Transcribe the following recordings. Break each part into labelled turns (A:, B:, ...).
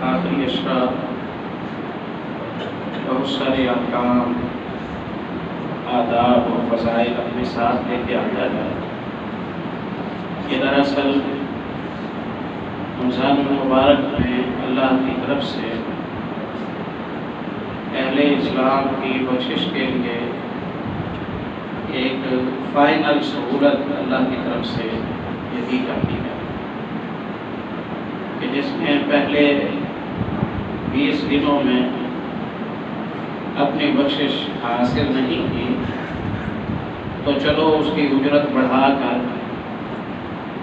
A: آخری اشرا بہت سارے احکام، آداب اور فضائل اپنے ساتھ لے کے آتا ہے کہ دراصل رمضان المبارک میں اللہ کی طرف سے اہل اسلام کی بخشش کے لیے ایک فائنل سہولت اللہ کی طرف سے یہ دی جاتی ہے کہ جس نے پہلے 20 دنوں میں اپنی بخشش حاصل نہیں کی تو چلو اس کی اجرت بڑھا کر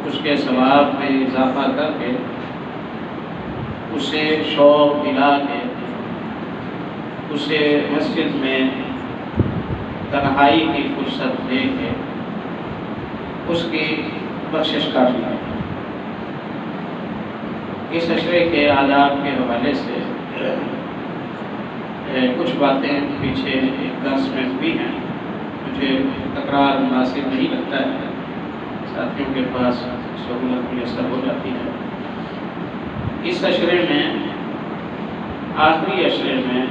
A: اس کے ثواب میں اضافہ کر کے اسے شوق دلا کے اسے مسجد میں تنہائی کی فرصت دے کے اس کی بخشش کر لی۔ اس اشرے کے آداب کے حوالے سے کچھ باتیں پیچھے ایک درس میں ہوئی ہیں، مجھے تکرار مناسب نہیں لگتا ہے، ساتھیوں کے پاس سہولت میسر ہو جاتی ہے۔ اس اشرے میں، آخری اشرے میں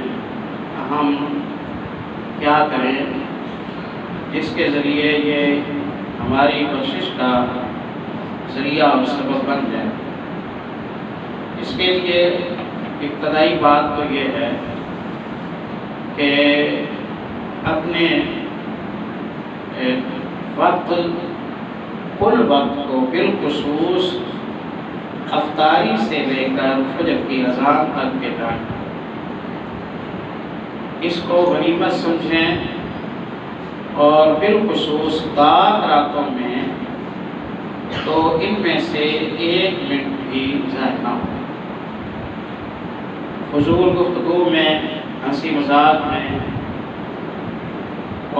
A: ہم کیا کریں جس کے ذریعے یہ ہماری بخشش کا ذریعہ اور سبب بن جائے؟ اس کے لیے ابتدائی بات تو یہ ہے کہ اپنے وقت، کل وقت کو بالخصوص افطاری سے لے کر فجر کی اذان تک کے ٹائم اس کو غنیمت سمجھیں، اور بالخصوص داغ راتوں میں تو ان میں سے 1 منٹ بھی ضائع نہ ہو۔ فضول گفتگو میں، ہنسی مذاق میں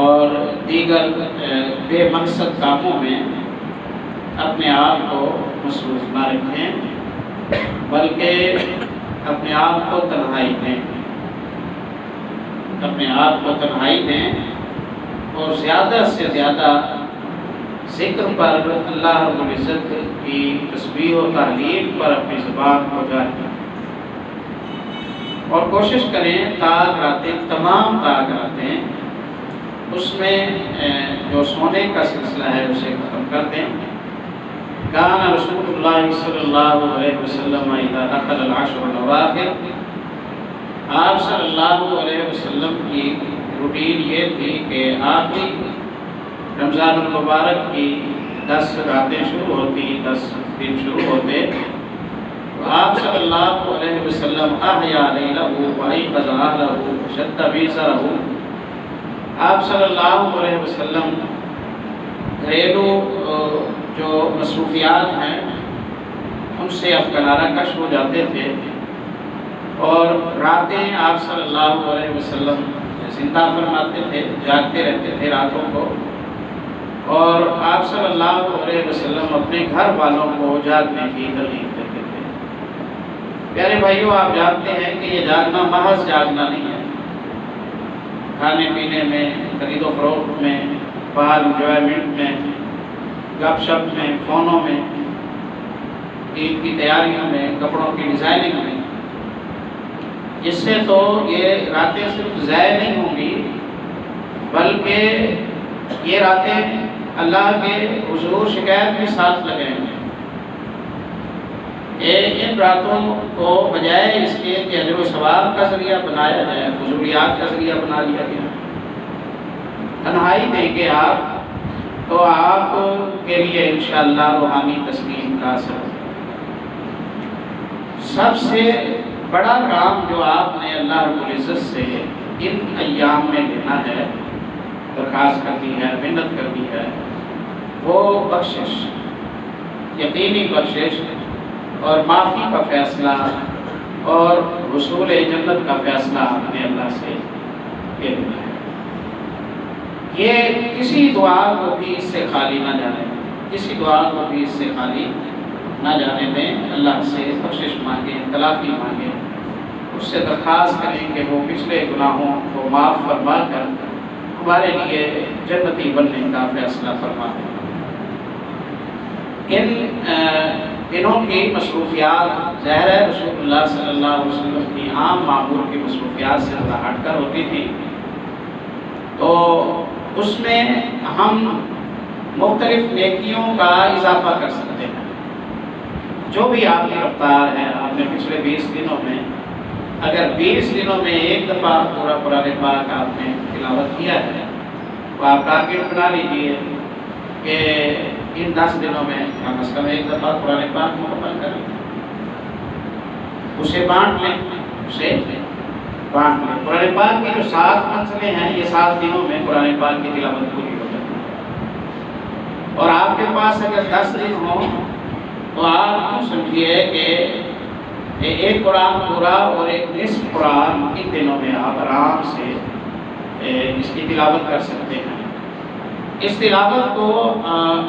A: اور دیگر بے مقصد کاموں میں اپنے آپ کو مصروف نہ رکھیں، بلکہ اپنے آپ کو تنہائی دیں، اپنے آپ کو تنہائی دیں اور زیادہ سے زیادہ ذکر پر، اللہ رب العزت کی تسبیح و تحلیل پر اپنی زبان کو جاری رکھیں، اور کوشش کریں تاغ راتیں، تمام تاغ راتیں اس میں جو سونے کا سلسلہ ہے اسے ختم کر دیں۔ کان رسول اللہ صلی اللہ علیہ وسلم اذا دخل العشر الاواخر، آپ صلی اللہ علیہ وسلم کی روٹین یہ تھی کہ آخری رمضان المبارک کی 10 راتیں شروع ہوتی، 10 دن شروع ہوتے، تو آپ صلی اللہ علیہ وسلم احیا لیلہ وایقظ اہلہ وشد میسرہ، آپ صلی اللہ علیہ وسلم گھریلو جو مصروفیات ہیں ان سے اب کنارہ کش ہو جاتے تھے، اور راتیں آپ صلی اللہ علیہ وسلم زندہ فرماتے تھے، جاگتے رہتے تھے راتوں کو، اور آپ صلی اللہ علیہ وسلم اپنے گھر والوں کو جاگنے کی ترغیب دیتے تھے۔ پیارے بھائیوں، آپ جانتے ہیں کہ یہ جاگنا محض جاگنا نہیں ہے، کھانے پینے میں، خرید و فروخت میں، باہر انجوائمنٹ میں، گپ شپ میں، فونوں میں، عید کی تیاریوں میں، کپڑوں کی ڈیزائننگ میں، اس سے تو یہ راتیں صرف ضائع نہیں ہوں گی، بلکہ یہ راتیں اللہ کے حضور شکایت کے ساتھ لگیں گے کہ ان راتوں کو بجائے اس کے کہ اجر و ثواب کا ذریعہ بنایا جائے، فضولیات کا ذریعہ بنا لیا گیا۔ تنہائی دیں گے آپ تو آپ کے لیے انشاءاللہ روحانی تسکین کا اثر ہوگا۔ سب سے بڑا کام جو آپ نے اللہ رب العزت سے ان ایام میں لینا ہے، درخواست کرنی ہے، منت کرنی ہے، وہ بخشش، یقینی بخشش اور معافی کا فیصلہ اور حصول جنت کا فیصلہ آپ نے اللہ سے لے لینا ہے۔ یہ کسی دعا کو بھی اس سے خالی نہ جانے دیں، کسی دعا کو بھی اس سے خالی نہ جانے دیں۔ اللہ سے بخشش مانگیں، تلافی مانگیں، اس سے درخواست کریں کہ وہ پچھلے گناہوں کو معاف فرما کر ہمارے لیے جنتی بننے کا فیصلہ فرما دیں۔ ان انہوں کی مصروفیات ظاہر ہے رسول اللہ صلی اللہ علیہ وسلم کی عام معمول کی مصروفیات سے زیادہ ہٹ کر ہوتی تھی، تو اس میں ہم مختلف نیکیوں کا اضافہ کر سکتے ہیں۔ جو بھی آپ کی رفتار ہے، آپ نے پچھلے 20 دنوں میں اگر 20 دنوں میں ایک دفعہ پورا قرآن پاک آپ نے تلاوت کیا ہے تو آپ ٹارگیٹ بنا لیجیے کہ ان 10 دنوں میں کم از کم ایک دفعہ قرآن پاک مکمل کریں، اسے بانٹ لیں، قرآن پاک کی جو 7 منزلیں ہیں یہ 7 دنوں میں قرآن پاک کی تلاوت پوری ہو جاتی ہے۔ اور آپ کے پاس اگر 10 دن ہوں تو آپ سمجھیے کہ ایک قرآن پورا اور ایک نصف قرآن ان دنوں میں آپ آرام سے اس کی تلاوت کر سکتے ہیں۔ اس تلاوت کو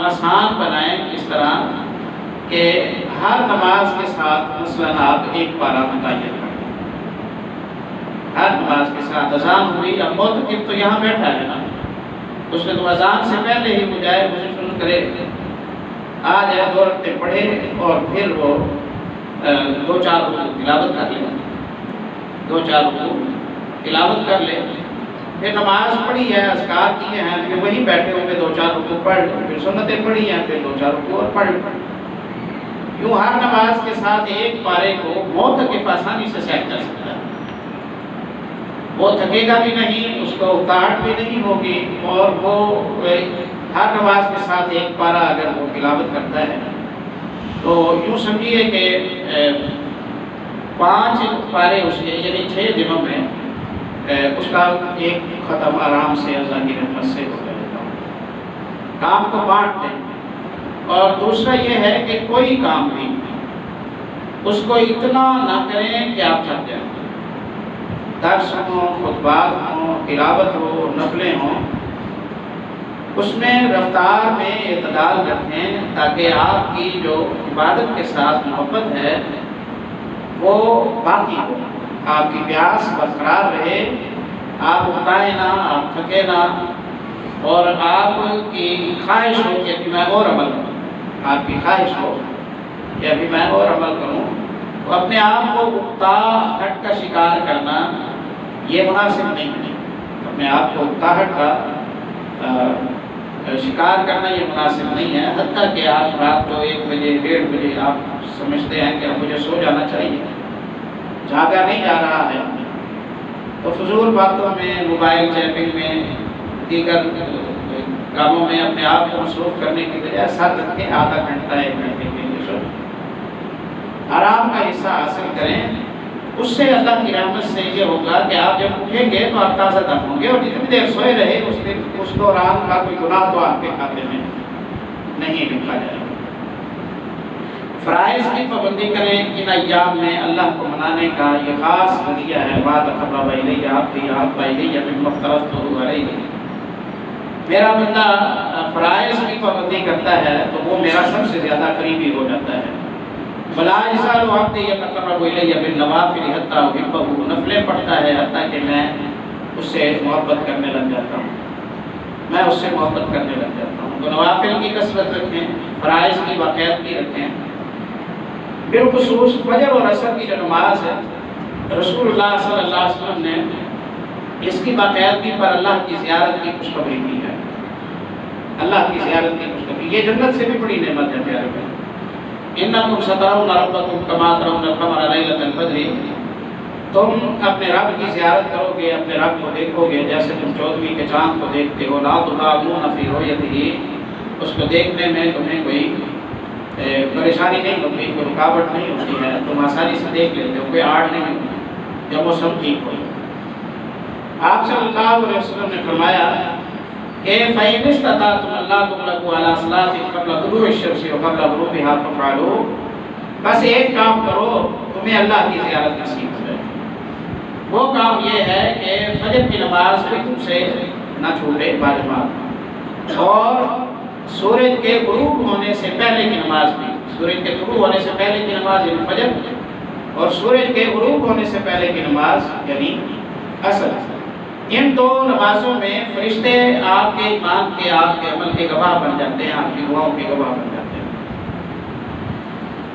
A: آسان بنائیں اس طرح کہ ہر نماز کے ساتھ مثلاً آپ ایک پارہ متعین کریں، ہر نماز کے ساتھ اذان ہوئی، اب معتکف تو یہاں بیٹھا ہے نا، اس نے تو اذان سے پہلے ہی بجائے مجھے شروع کرے آ جائے 2 رکعتیں پڑھے اور پھر وہ 2-4 رکوع تلاوت کر لے، 2-4 رکوع تلاوت کر لے، پھر نماز پڑھی ہے، اذکار کیے ہیں، پھر وہیں بیٹھے ہوئے 2-4 رکوع پڑھ، پھر سنتیں پڑھی ہیں، پھر 2-4 رکوع اور پڑھ۔ یوں ہر نماز کے ساتھ ایک پارے کو معتکف آسانی سے سیٹ کر سکتا ہے، وہ تھکے گا بھی نہیں، اس کو اکتاہٹ بھی نہیں ہوگی، اور وہ ہر نماز کے ساتھ ایک پارہ اگر وہ تلاوت کرتا ہے تو یوں سمجھیے کہ 5 پارے اس کے یعنی 6 دنوں میں اس کا ایک ختم آرام سے اللہ کی رحمت سے ہو جائے گا۔ کام کو بانٹ دیں، اور دوسرا یہ ہے کہ کوئی کام بھی اس کو اتنا نہ کریں کہ آپ تھک جائیں، درس ہوں، خطبات ہوں، تلاوت ہو، نفلیں ہوں، اس میں رفتار میں اعتدال رکھیں تاکہ آپ کی جو عبادت کے ساتھ محبت ہے وہ باقی ہو، آپ کی پیاس برقرار رہے، آپ اکتائیں نہ، آپ تھکے نہ، اور آپ کی خواہش ہو کہ ابھی میں اور عمل کروں، آپ کی خواہش ہو کہ ابھی میں اور عمل کروں، تو اپنے آپ کو اکتاہٹ کا شکار کرنا یہ مناسب نہیں ہے، اپنے آپ کو اکتاہٹ کا شکار کرنا یہ مناسب نہیں ہے، حتیٰ کہ آپ رات کو 1 بجے 1:30 بجے آپ سمجھتے ہیں کہ اب مجھے سو جانا چاہیے، جاگا نہیں جا رہا ہے، تو فضول باتوں میں، موبائل چیٹنگ میں، دیگر کاموں میں اپنے آپ کو مصروف کرنے کی بجائے ساتھ رکھیں، آدھا گھنٹہ 1 گھنٹے کے لیے سو آرام کا حصہ حاصل کریں۔ اس سے اللہ کی رحمت سے یہ ہوگا کہ آپ جب اٹھیں گے تو آپ تازہ دم ہوں گے، اور جتنی دیر سوئے رہے اس دوران کا کوئی گناہ تو آپ کے کھاتے میں نہیں لکھا جائے گا۔ فرائض کی پابندی کریں، ان ایام میں اللہ کو منانے کا یہ خاص ذریعہ ہے، بات تقرب الیہ عبدی احب الیہ مما افترضتہ علیہ، میرا بندہ فرائض کی پابندی کرتا ہے تو وہ میرا سب سے زیادہ قریبی ہو جاتا ہے۔ ولا یزال عبدی یتقرب الیہ بالنوافل حتی احبہ، نفلیں پڑھتا ہے حتیٰ کہ میں اس سے محبت کرنے لگ جاتا ہوں، میں اس سے محبت کرنے لگ جاتا ہوں۔ تو نوافل کی کثرت رکھیں، فرائض کی باقاعدگی رکھیں، بالخصوص فجر اور عصر کی جو نماز ہے رسول اللہ صلی اللہ علیہ وسلم نے اس کی باقاعدگی پر اللہ کی زیارت کی خوشخبری دی ہے، اللہ کی زیارت کی خوشخبری، یہ جنت سے بھی بڑی نعمت ہے پیارے بھائی۔ انکم سترون ربکم کما ترون القمر لیلۃ البدر، تم اپنے رب کی زیارت کرو گے، اپنے رب کو دیکھو گے جیسے تم 14ویں کے چاند کو دیکھتے ہو، لا تضامون فی رؤیتہ، اس کو دیکھنے میں تمہیں کوئی پریشانی نہیں ہوتی، کوئی رکاوٹ نہیں ہوتی ہے، تم آسانی سے دیکھ لیتے ہو، کوئی آڑ نہیں ہوتی جب وہ سب ٹھیک ہو۔ آپ صلی اللہ علیہ وسلم نے فرمایا کہ فَإِنِ اسْتَطَعْتُمْ أَلَّا تُغْلَبُوا عَلَىٰ صَلَاةٍ قَبْلَ طُلُوعِ الشَّمْسِ وَقَبْلَ غُرُوبِهَا فَافْعَلُوا، بس ایک کام کرو تمہیں اللہ کی زیارت نصیب ہو جائے، وہ کام یہ ہے کہ فجر کی نماز بھی تم سے نہ چھوٹے باجماعت، اور سورج کے غروب ہونے سے پہلے کی نماز بھی، سورج کے طلوع ہونے سے پہلے کی نماز یعنی فجر، اور سورج کے غروب ہونے سے پہلے کی نماز یعنی عصر، ان 2 نمازوں میں فرشتے آپ کے ایمان کے، آپ کے عمل کے گواہ بن جاتے ہیں، آپ کی دعاؤں کے گواہ بن جاتے ہیں۔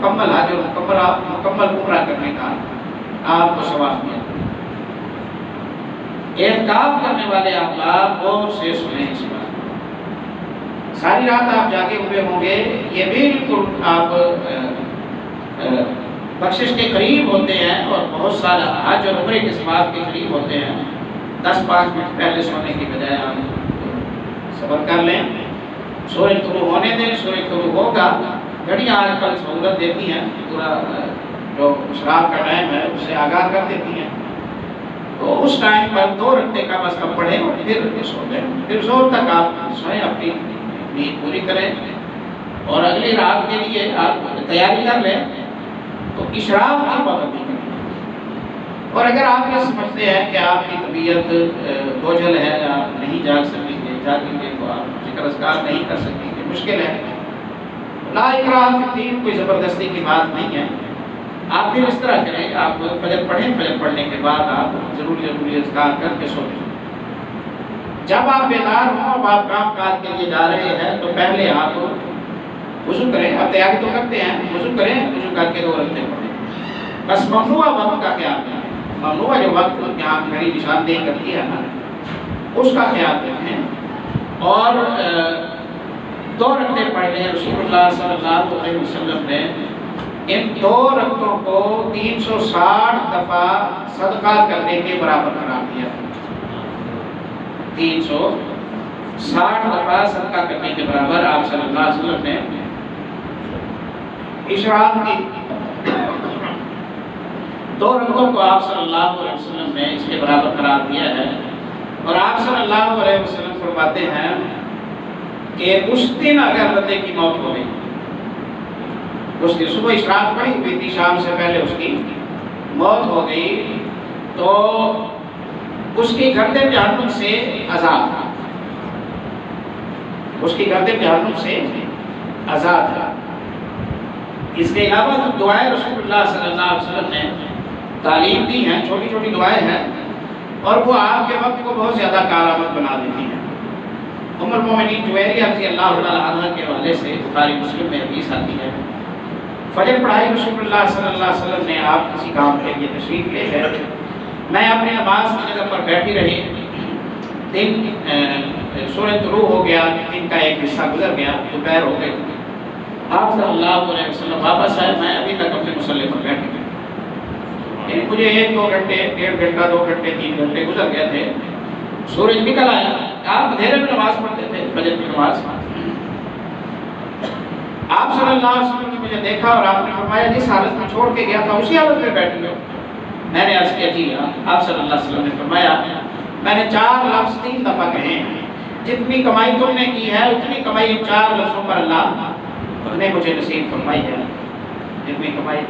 A: مکمل حج اور مکمل عمرہ کرنے کا آپ کو ثواب ملے۔ اعتکاف کرنے والے احباب غور سے سنیں اس بات، ساری رات آپ جاگے ہوئے ہوں گے، یہ بالکل آپ بخشش کے قریب ہوتے ہیں اور بہت سارا حج اور عمرے کے ثواب کے قریب ہوتے ہیں۔ 10-5 منٹ پہلے سونے کی بجائے آپ صبر کر لیں، سورج طلوع ہونے دیں، سورج طلوع ہوگا، گھڑیاں آج کل سہولت دیتی ہیں، پورا جو اشراق کا ٹائم ہے اس سے آگاہ کر دیتی ہیں، تو اس ٹائم پر 2 رکعتیں کم از کم پڑھیں اور پھر سو جائیں، پھر زور تک آپ سوئیں، اپنی نیند پوری کریں اور اگلی رات کے لیے آپ تیاری کر لیں تو اشراق کی پابندی کریں۔ اور اگر آپ یہ سمجھتے ہیں کہ آپ کی طبیعت بوجھل ہے، آپ نہیں جاگیں گے تو آپ ذکر اذکار نہیں کر سکیں گے، مشکل ہے، لا اکراہ فی الدین، کوئی زبردستی کی بات نہیں ہے، آپ پھر اس طرح کریں، آپ فجر پڑھیں، فجر پڑھنے کے بعد آپ ضروری اذکار کر کے سو جائیں۔ جب آپ بیدار ہوں، اب آپ کام کاج کے لیے جا رہے ہیں تو پہلے آپ وضو کریں، آپ تیاری تو کرتے ہیں، وضو کریں، وضو کر کے 2 رکعتیں پڑھیں، بس ممنوع وقت کا خیال رکھیں، ممنوع جو وقت یہاں میری نشاندہی کرتی ہے نا اس کا خیال رکھیں اور 2 رکعتیں پڑھ لیں۔ رسول اللہ صلی اللہ علیہ وسلم نے ان 2 رکعتوں کو 360 دفعہ صدقہ کرنے کے برابر قرار دیا، 360 دفعہ صدقہ کرنے کے برابر آپ صلی اللہ علیہ وسلم نے اشراق کی 2 رکعتوں کو آپ صلی اللہ علیہ وسلم نے اس کے برابر قرار دیا ہے۔ اور آپ صلی اللہ علیہ وسلم فرماتے ہیں کہ اس دن اگر بندے کی موت ہو گئی، اس دن صبح اشراق پڑھی ہوئی تھی، شام سے پہلے اس کی موت ہو گئی تو اس کی گردن جہنم سے آزاد ہے، اس کی گردن جہنم سے آزاد ہے۔ اس کے علاوہ جو دعائیں رسول اللہ صلی اللہ علیہ وسلم نے تعلیم دی ہیں، چھوٹی چھوٹی دعائیں ہیں اور وہ آپ کے وقت کو بہت زیادہ کارآمد بنا دیتی ہیں۔ ام المومنین جویریہ رضی اللہ تعالیٰ عنہ کے حوالے سے بخاری مسلم میں حدیث آتی ہے، فجر پڑھائی رسول اللہ صلی اللہ علیہ وسلم نے، آپ کسی کام کے لیے تشریف لے گئے، میں اپنی نماز کی جگہ پر بیٹھی رہی، دن سورج طلوع ہو گیا، دن کا ایک حصہ گزر گیا، دوپہر ہو گئی، آپ صلی اللہ علیہ وسلم واپس آئے، میں ابھی تک اپنے مصلی پر بیٹھ گیا، یعنی مجھے 1-2 گھنٹے، 1.5 گھنٹہ، 2 گھنٹے، 3 گھنٹے گزر گئے تھے، سورج نکل آیا، آپ اندھیرے میں نماز پڑھتے تھے، فجر کی نماز، آپ صلی اللہ علیہ وسلم نے مجھے دیکھا اور آپ نے فرمایا جس حالت میں چھوڑ کے گیا تھا اسی حالت میں بیٹھ گئے۔ میں نے عرض کیا جی آپ صلی اللہ علیہ وسلم نے فرمایا میں نے 4 لفظ 3 دفعہ کہے ہیں، جتنی کمائی تم نے کی ہے اتنی کمائی ان 4 لفظوں پر اللہ نے مجھے نصیب فرمائی ہے، جتنی کمائی،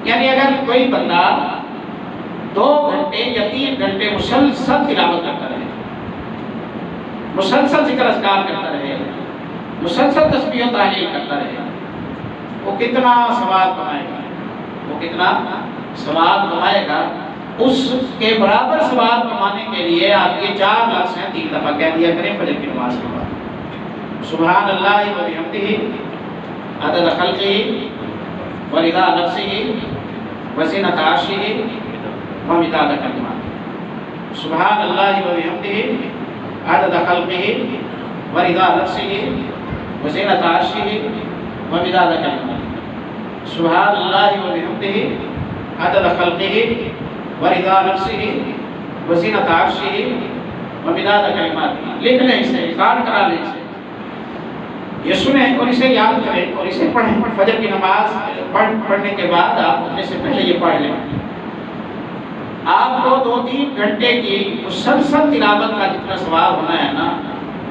A: یعنی اگر کوئی بندہ 2 گھنٹے یا 3 گھنٹے مسلسل تلاوت کرتا رہے، مسلسل ذکر اذکار کرتا رہے، مسلسل تسبیح و تحلیل کرتا رہے، وہ کتنا ثواب کمائے گا، وہ کتنا ثواب کمائے گا، اس کے برابر ثواب کمانے کے لیے آپ یہ 4 لفظ ہیں 3 دفعہ کہہ دیا کریں فجر کی نماز کے بعد، سبحان اللہ و بحمدہ عدد خلقہ و رضا نفسہ و زینت عرشہ و مداد کلماتہ، سبحان اللہ و بحمدہ عدد خلقہ و رضا نفسہ و زینت عرشہ و مداد کلماتہ، سبحان اللہ و بحمدہ عدد خلقہ و رضا نفسہ و زینت عرشہ و مداد کلماتہ۔ لکھ لیں اسے، ریکارڈ کرا لیں اسے، یہ سنیں اور اسے یاد کریں اور اسے پڑھیں، فجر کی نماز پڑھنے کے بعد آپ اٹھنے سے پہلے یہ پڑھ لیں، آپ کو 2-3 گھنٹے کی مسلسل تلاوت کا جتنا ثواب ہونا ہے نا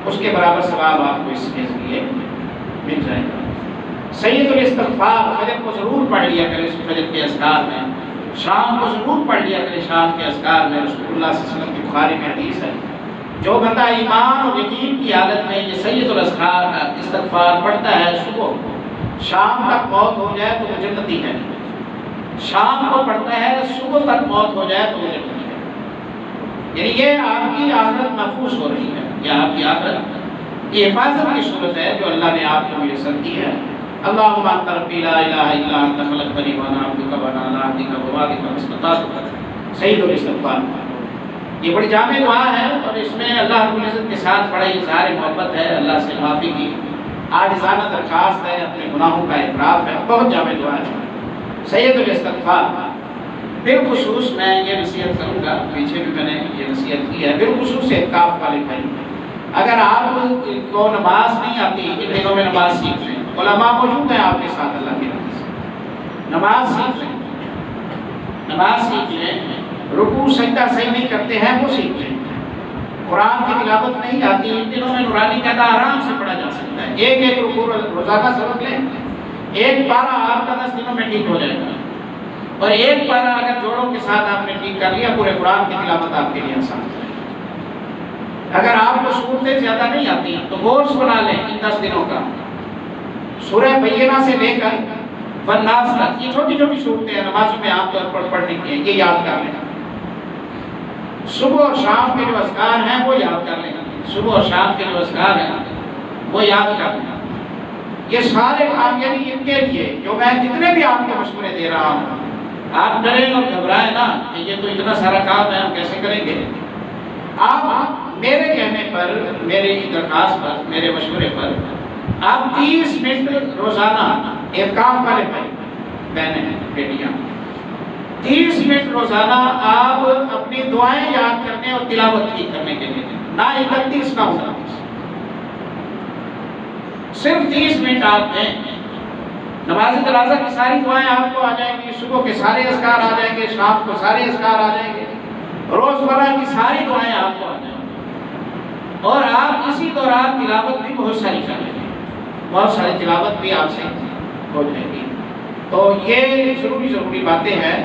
A: اس کے برابر ثواب آپ کو اس کے ذریعے مل جائے گا۔ سید الاستغفار فجر کو ضرور پڑھ لیا کریں، فجر کے اذکار میں، شام کو ضرور پڑھ لیا کریں، شام کے اذکار میں، رسول اللہ صلی اللہ علیہ وسلم کی بخاری میں حدیث ہے، جو بندہ ایمان اور یقین کی حالت میں یہ سید الاستغفار پڑھتا ہے صبح، شام تک موت ہو جائے تو وہ جنتی ہے، شام کو پڑھتا ہے صبح تک موت ہو جائے تو وہ جنتی ہے، یعنی یہ آپ کی آخرت محفوظ ہو رہی ہے، یہ آپ کی آخرت کی حفاظت کی صورت ہے جو اللہ نے آپ کو میسر کی ہے۔ اللہم انت ربی لا الہ الا انت خلقتنی وانا عبدک وانا علی عہدک ووعدک ما استطعت سید الاستغفار۔ یہ بڑی جامع دعا ہے اور اس میں اللہ رب العزت کے ساتھ بڑا اظہار محبت ہے، اللہ سے معافی کی عاجزانہ درخواست ہے، اپنے گناہوں کا اعتراف ہے، بہت جامع دعا ہے سید الاستغفار۔ بالخصوص میں یہ نصیحت کروں گا، پیچھے بھی میں نے یہ نصیحت کی ہے، بالخصوص اعتکاف والے بھائی، اگر آپ کو نماز نہیں آتی ان دنوں میں نماز سیکھ لیں، علماء موجود ہیں آپ کے ساتھ اللہ کی رحمت سے، نماز سیکھ لیں، نماز سیکھ لیں، رکوع سجدہ صحیح نہیں کرتے ہیں وہ سیکھ لیں، قرآن کی تلاوت نہیں آتی ان دنوں میں نورانی قاعدہ آرام سے پڑھا جا سکتا ہے، ایک رکوع روزانہ سبق لیں، ایک پارہ آپ کا 10 دنوں میں ٹھیک ہو جائے گا، اور ایک پارہ اگر جوڑوں کے ساتھ آپ نے ٹھیک کر لیا پورے قرآن کی تلاوت آپ کے لیے آسان ہے۔ اگر آپ کو صورتیں زیادہ نہیں آتی تو کورس بنا لیں ان 10 دنوں کا، سورہ بینہ سے لے کر والناس تک، یہ چھوٹی چھوٹی صورتیں ہیں نمازوں میں عام طور پر پڑھنے کی ہیں، یہ یاد کر لیں، صبح اور شام کے جو اذکار ہیں وہ یاد کر لیں، صبح اور شام کے جو اذکار ہیں وہ یاد کر لیں، یہ سارے کام یعنی ان کے لیے جو میں جتنے بھی آپ کو مشورے دے رہا ہوں، آپ ڈریں اور گھبرائیں نا کہ یہ تو اتنا سارا کام ہے ہم کیسے کریں گے، آپ میرے کہنے پر، میری درخواست پر، میرے مشورے پر آپ 30 منٹ روزانہ اعتکاف والے بھائی بہنیں بیٹیاں 30 منٹ روزانہ آپ اپنی دعائیں یاد کرنے اور تلاوت کی کرنے کے لیے دیں، نہ 31 نہ 29، صرف 30 منٹ آپ دیں، نماز جنازہ کی ساری دعائیں آپ کو آ جائیں گی، صبح کے سارے اذکار آ جائیں گے، شام کو سارے اذکار آ جائیں گے، روزمرہ کی ساری دعائیں آپ کو آ جائیں گی، اور آپ اسی دوران تلاوت بھی بہت ساری کر لیں گے، بہت ساری تلاوت بھی آپ سے ہو جائے گی۔ تو یہ ضروری باتیں ہیں۔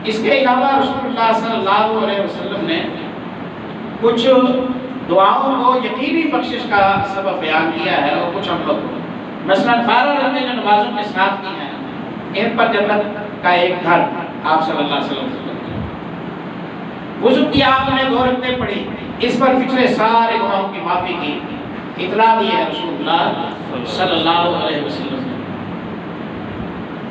A: اس کے علاوہ رسول اللہ صلی اللہ علیہ وسلم نے کچھ دعاؤں کو یقینی بخشش کا سبب بیان کیا ہے اور کچھ ہم لوگ مثلا 12 رکعتیں جو نمازوں کے ساتھ کی ہیں ان پر جنت کا ایک گھر آپ صلی اللہ علیہ وسلم وضو کیا آپ نے 2 رکعتیں پڑھی، اس پر پچھلے سارے گناہوں کی معافی کی اطلاع دی ہے رسول اللہ صلی اللہ علیہ وسلم نے۔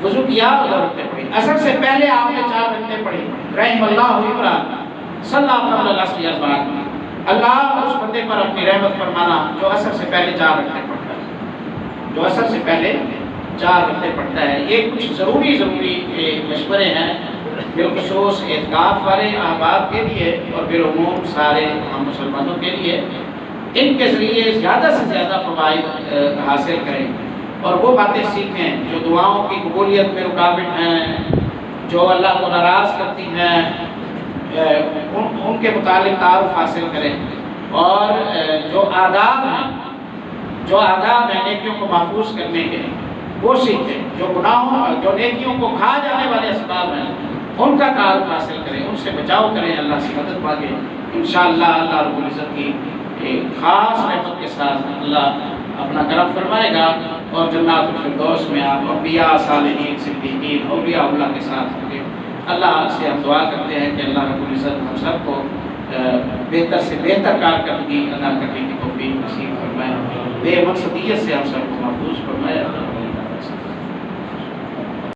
A: وضو کیا 2 رکعتیں پڑھی، عصر سے پہلے آپ نے 4 رکعتیں پڑھی، رحم اللہ عمران صلی اللہ علیہ وسلم، اللہ اس بندے پر اپنی رحمت فرمانا جو عصر سے پہلے 4 رکعتیں پڑھتا ہے، جو عصر سے پہلے 4 رکعتیں پڑھتا ہے۔ یہ کچھ ضروری مشورے ہیں بالخصوص اعتکاف والے احباب کے لیے اور بالعموم سارے ہم مسلمانوں کے لیے، ان کے ذریعے زیادہ سے زیادہ فوائد حاصل کریں اور وہ باتیں سیکھیں جو دعاؤں کی قبولیت میں رکاوٹ ہیں، جو اللہ کو ناراض کرتی ہیں، ان کے متعلق تعارف حاصل کریں، اور جو آداب ہیں نیکیوں کو محفوظ کرنے کے وہ سیکھیں، جو گناہوں جو نیکیوں کو کھا جانے والے اسباب ہیں ان کا تعارف حاصل کریں، ان سے بچاؤ کریں، اللہ سے مدد مانگیں، انشاءاللہ اللہ رب العزت کی ایک خاص رحمت کے ساتھ اللہ اپنا کرم فرمائے گا اور جنات الفردوس میں آپ انبیاء، صالحین، صدیقین، اولیاء اللہ کے ساتھ ہوں گے۔ اللہ سے ہم دعا کرتے ہیں کہ اللہ رب العزت ہم سب کو بہتر سے بہتر کارکردگی ادا کرنے کی توفیق نصیب فرمائے، بے مقصدیت سے ہم سب کو محفوظ فرمائے۔